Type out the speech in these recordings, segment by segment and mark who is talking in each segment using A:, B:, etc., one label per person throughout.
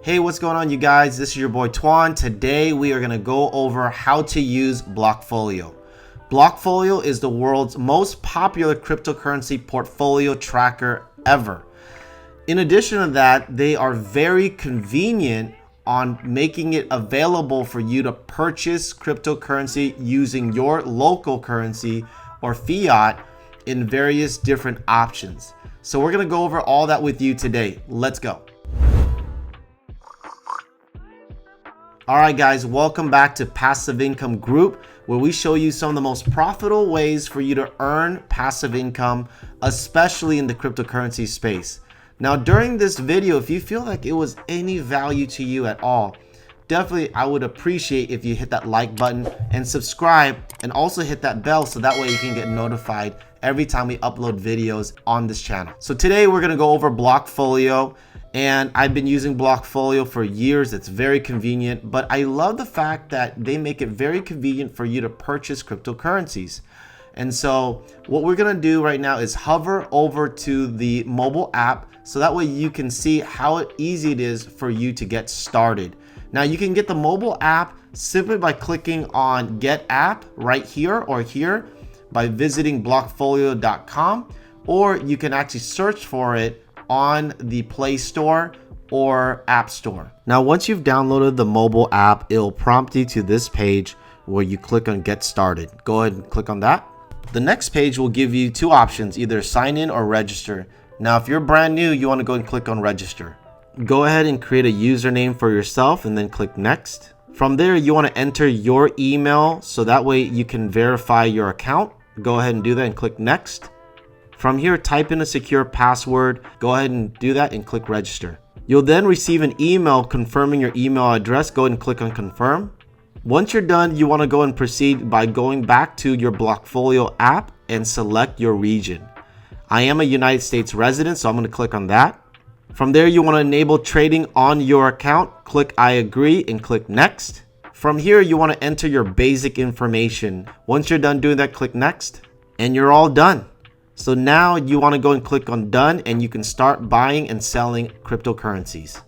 A: Hey, what's going on, you guys? This is your boy Twan. Today we are going to go over how to use Blockfolio. Blockfolio is the world's most popular cryptocurrency portfolio tracker ever. In addition to that, they are very convenient on making it available for you to purchase cryptocurrency using your local currency or fiat in various different options. So we're going to go over all that with you today. Let's go. Alright guys, welcome back to Passive Income Group, where we show you some of the most profitable ways for you to earn passive income, especially in the cryptocurrency space. Now during this video, if you feel like it was any value to you at all, definitely I would appreciate if you hit that like button and subscribe, and also hit that bell so that way you can get notified every time we upload videos on this channel. So today we're going to go over Blockfolio. And I've been using Blockfolio for years. It's very convenient, but I love the fact that they make it very convenient for you to purchase cryptocurrencies. And so what we're gonna do right now is hover over to the mobile app so that way you can see how easy it is for you to get started. Now you can get the mobile app simply by clicking on Get App right here or here by visiting blockfolio.com, or you can actually search for it on the Play Store or App Store. Now, once you've downloaded the mobile app, it'll prompt you to this page where you click on Get Started. Go ahead and click on that. The next page will give you two options, either sign in or register. Now, if you're brand new, you want to go and click on Register. Go ahead and create a username for yourself and then click Next. From there, you want to enter your email so that way you can verify your account. Go ahead and do that and click Next. From here, type in a secure password. Go ahead and do that and click register. You'll then receive an email confirming your email address. Go ahead and click on confirm. Once you're done, you want to go and proceed by going back to your Blockfolio app and select your region. I am a United States resident, so I'm going to click on that. From there, you want to enable trading on your account. Click I agree and click next. From here, you want to enter your basic information. Once you're done doing that, click next, and you're all done. So now you want to go and click on done, and you can start buying and selling cryptocurrencies.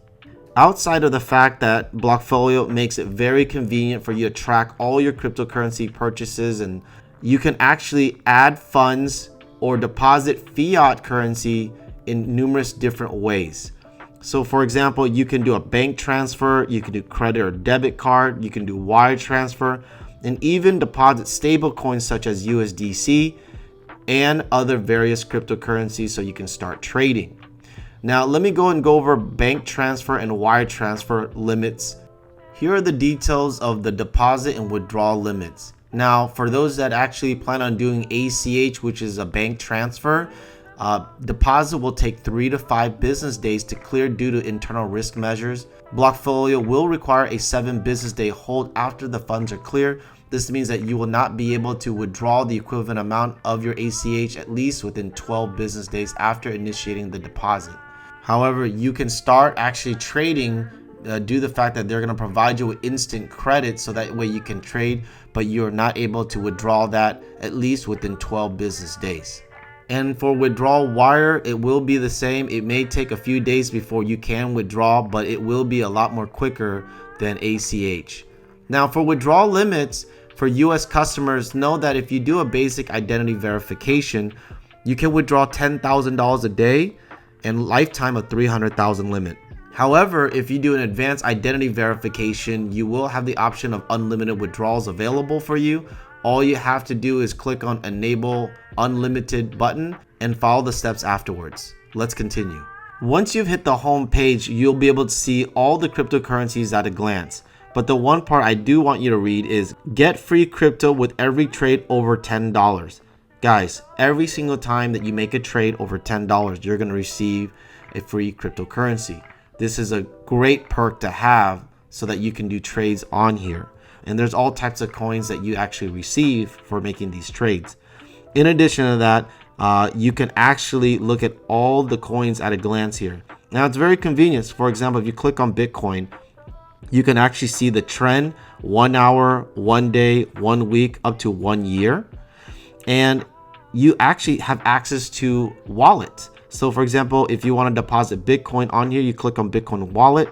A: Outside of the fact that Blockfolio makes it very convenient for you to track all your cryptocurrency purchases, and you can actually add funds or deposit fiat currency in numerous different ways. So for example, you can do a bank transfer, you can do credit or debit card, you can do wire transfer, and even deposit stable coins such as USDC and other various cryptocurrencies so you can start trading. Now let me go over bank transfer and wire transfer limits. Here are the details of the deposit and withdrawal limits. Now for those that actually plan on doing ACH, which is a bank transfer, deposit will take 3 to 5 business days to clear due to internal risk measures. Blockfolio will require a 7 business day hold after the funds are clear. This means that you will not be able to withdraw the equivalent amount of your ACH at least within 12 business days after initiating the deposit. However, you can start actually trading due to the fact that they're going to provide you with instant credit so that way you can trade, but you're not able to withdraw that at least within 12 business days. And for withdrawal wire, it will be the same. It may take a few days before you can withdraw, but it will be a lot more quicker than ACH. Now for withdrawal limits, for US customers, know that if you do a basic identity verification, you can withdraw $10,000 a day and lifetime of $300,000 limit. However, if you do an advanced identity verification, you will have the option of unlimited withdrawals available for you. All you have to do is click on Enable Unlimited button and follow the steps afterwards. Let's continue. Once you've hit the home page, you'll be able to see all the cryptocurrencies at a glance. But the one part I do want you to read is get free crypto with every trade over $10. Guys, every single time that you make a trade over $10, you're going to receive a free cryptocurrency. This is a great perk to have so that you can do trades on here. And there's all types of coins that you actually receive for making these trades. In addition to that, you can actually look at all the coins at a glance here. Now it's very convenient. For example, if you click on Bitcoin, you can actually see the trend 1 hour, 1 day, 1 week, up to 1 year. And you actually have access to wallets. So for example, if you want to deposit Bitcoin on here, you click on Bitcoin wallet.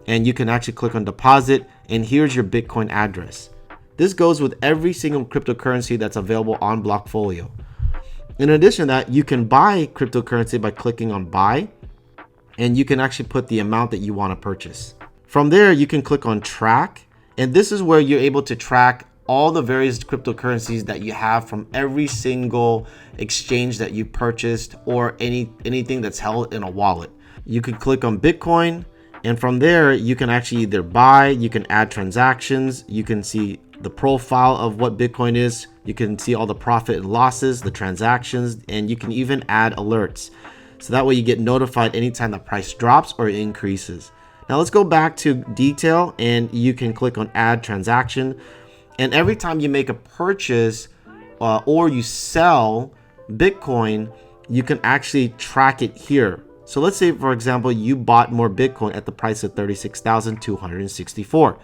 A: and you can actually click on deposit, and here's your Bitcoin address. This goes with every single cryptocurrency that's available on Blockfolio. In addition to that, you can buy cryptocurrency by clicking on buy, and you can actually put the amount that you want to purchase. From there, you can click on track, and this is where you're able to track all the various cryptocurrencies that you have from every single exchange that you purchased, or anything that's held in a wallet. You can click on Bitcoin, and from there you can actually either buy, you can add transactions, you can see the profile of what Bitcoin is, you can see all the profit and losses, the transactions, and you can even add alerts. So that way you get notified anytime the price drops or increases. Now let's go back to detail, and you can click on add transaction. And every time you make a purchase or you sell Bitcoin, you can actually track it here. So let's say, for example, you bought more Bitcoin at the price of 36,264.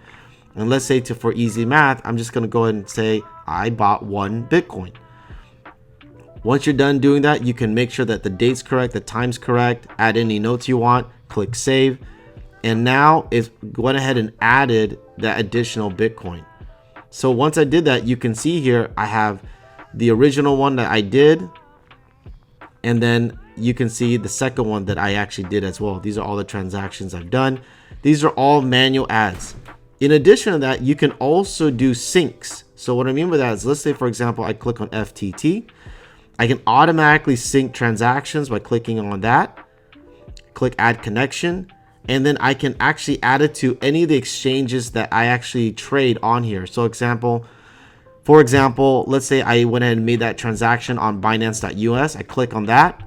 A: And let's say, for easy math, I'm just going to go ahead and say I bought 1 Bitcoin. Once you're done doing that, you can make sure that the date's correct, the time's correct, add any notes you want, click save. And now it's went ahead and added that additional Bitcoin. So once I did that, you can see here I have the original one that I did, and then you can see the second one that I actually did as well. These are all the transactions I've done. These are all manual adds. In addition to that, you can also do syncs. So what I mean by that is, let's say, for example, I click on FTT. I can automatically sync transactions by clicking on that. Click add connection. And then I can actually add it to any of the exchanges that I actually trade on here. So for example, let's say I went ahead and made that transaction on Binance.us. I click on that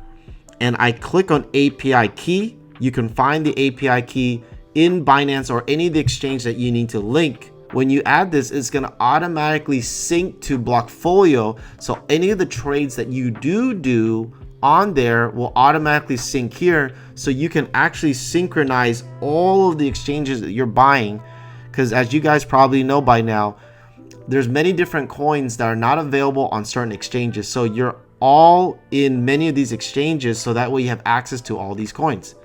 A: and I click on API key. You can find the API key in Binance or any of the exchange that you need to link. When you add this, it's going to automatically sync to Blockfolio. So any of the trades that you do on there will automatically sync here, so you can actually synchronize all of the exchanges that you're buying. Because as you guys probably know by now, there's many different coins that are not available on certain exchanges. So you're all in many of these exchanges, so that way you have access to all these coins.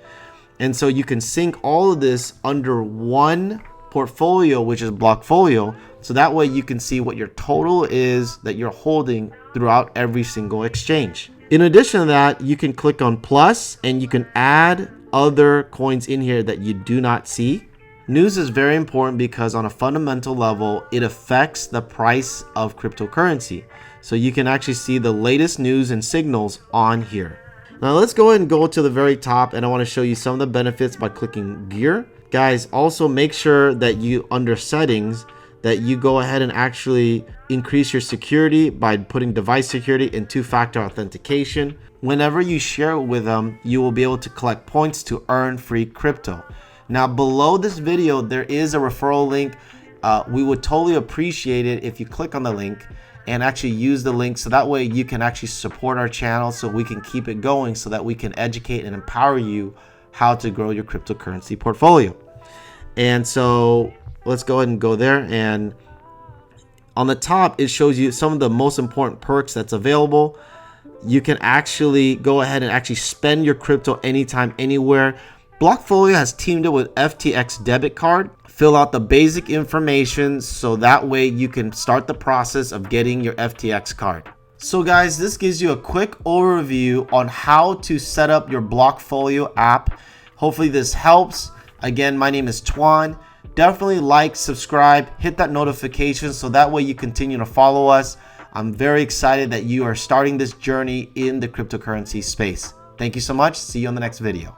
A: And so you can sync all of this under one portfolio, which is Blockfolio. So that way you can see what your total is that you're holding throughout every single exchange. In addition to that, you can click on plus and you can add other coins in here that you do not see. News is very important because on a fundamental level, it affects the price of cryptocurrency. So you can actually see the latest news and signals on here. Now let's go ahead and go to the very top, and I want to show you some of the benefits by clicking gear. Guys, also make sure that you, under settings, that you go ahead and actually increase your security by putting device security and two-factor authentication. Whenever you share it with them, you will be able to collect points to earn free crypto. Now below this video, there is a referral link. We would totally appreciate it if you click on the link and actually use the link, so that way you can actually support our channel, so we can keep it going, so that we can educate and empower you how to grow your cryptocurrency portfolio. And so let's go ahead and go there, and on the top it shows you some of the most important perks that's available. You can actually go ahead and actually spend your crypto anytime, anywhere. Blockfolio has teamed up with FTX debit card. Fill out the basic information, so that way you can start the process of getting your FTX card. So guys, this gives you a quick overview on how to set up your Blockfolio app. Hopefully this helps. Again, my name is Twan. Definitely like, subscribe, hit that notification, so that way you continue to follow us. I'm very excited that you are starting this journey in the cryptocurrency space. Thank you so much. See you on the next video.